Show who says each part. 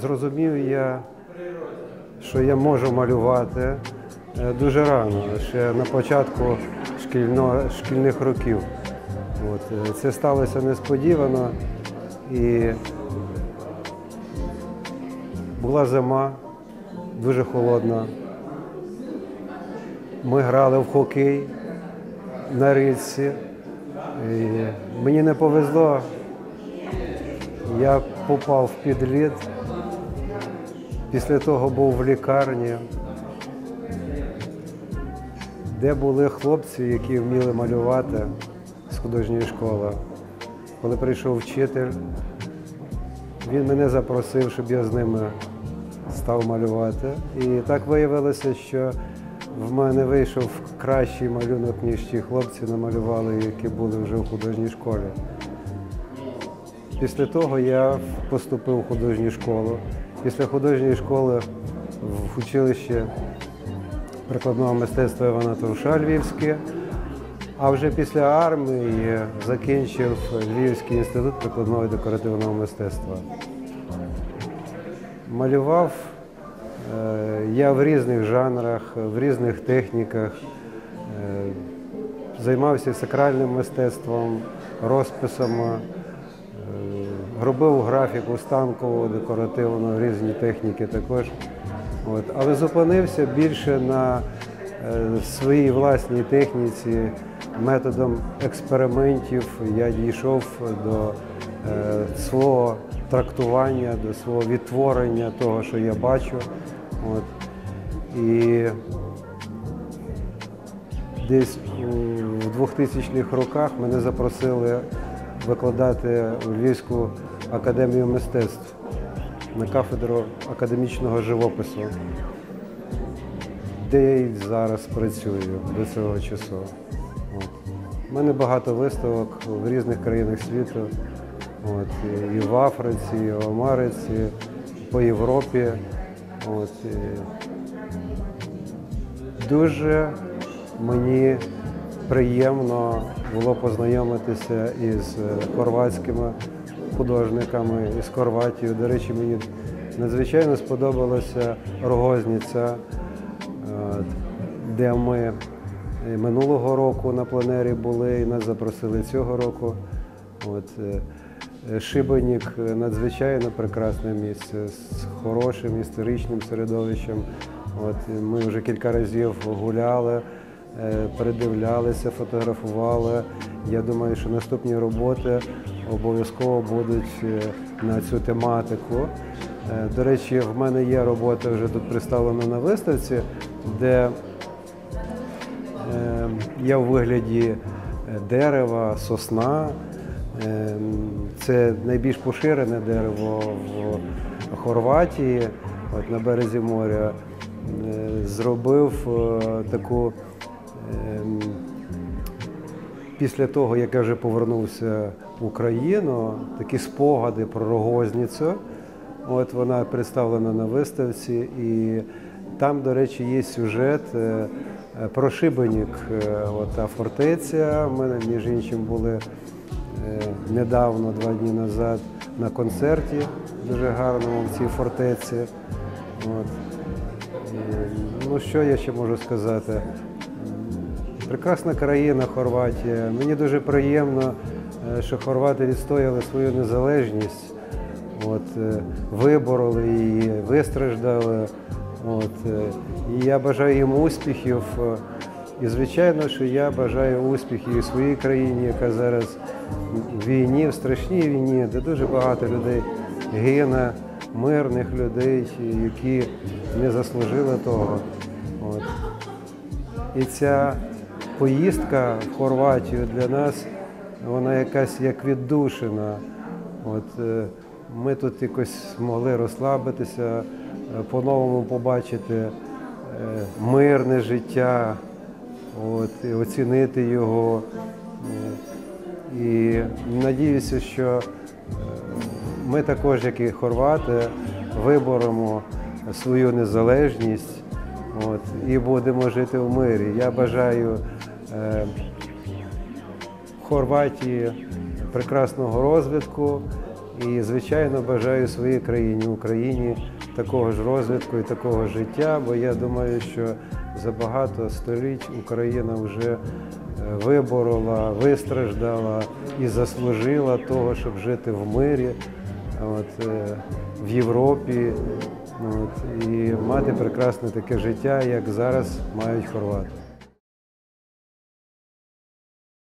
Speaker 1: Зрозумів я, що я можу малювати дуже рано, ще на початку шкільних років. Це сталося несподівано, і була зима, дуже холодна. Ми грали в хокей на річці. І мені не повезло, я попав під лід. Після того був в лікарні, де були хлопці, які вміли малювати з художньої школи. Коли прийшов вчитель, він мене запросив, щоб я з ними став малювати. І так виявилося, що в мене вийшов кращий малюнок, ніж ті хлопці намалювали, які були вже в художній школі. Після того я поступив у художню школу. Після художньої школи в училище прикладного мистецтва Івана Труша Львівське, а вже після армії закінчив Львівський інститут прикладного і декоративного мистецтва. Малював я в різних жанрах, в різних техніках, займався сакральним мистецтвом, розписами, робив графіку станкову, декоративну, різні техніки також. Але зупинився більше на своїй власній техніці, методом експериментів. Я дійшов до свого трактування, до свого відтворення того, що я бачу. І десь у 2000-х роках мене запросили викладати у Львівську академію мистецтв на кафедру академічного живопису, де я і зараз працюю до цього часу. У мене багато виставок в різних країнах світу, і в Африці, і в Америці, по Європі. Дуже мені приємно було познайомитися із хорватськими художниками, із Хорватією. До речі, мені надзвичайно сподобалася Рогозниця, де ми минулого року на пленері були і нас запросили цього року. Шибенік – надзвичайно прекрасне місце з хорошим історичним середовищем. Ми вже кілька разів гуляли, передивлялися, фотографували. Я думаю, що наступні роботи обов'язково будуть на цю тематику. До речі, в мене є робота вже тут представлена на виставці, де я у вигляді дерева, сосна. Це найбільш поширене дерево в Хорватії, на березі моря. Зробив таку, після того, як я вже повернувся в Україну, такі спогади про Рогозницю. Вона представлена на виставці, і там, до речі, є сюжет про Шибенік. Та фортеця, ми, між іншим, були недавно, 2 дні назад, на концерті дуже гарному в цій фортеці. Що я ще можу сказати? Прекрасна країна Хорватія. Мені дуже приємно, що хорвати відстояли свою незалежність, вибороли її, вистраждали. І я бажаю їм успіхів. І, звичайно, що я бажаю успіхів і своїй країні, яка зараз в війні, в страшній війні, де дуже багато людей гине, мирних людей, які не заслужили того. І ця поїздка в Хорватію для нас, вона якась як віддушина. Ми тут якось змогли розслабитися, по-новому побачити мирне життя, і оцінити його. І надіюся, що ми також, як і хорвати, виборемо свою незалежність і будемо жити в мирі. Я бажаю Хорватії прекрасного розвитку І, звичайно, бажаю своїй країні, Україні такого ж розвитку і такого життя, бо я думаю, що за багато століть Україна вже виборола, вистраждала і заслужила того, щоб жити в мирі, в Європі і мати прекрасне таке життя, як зараз мають хорвати.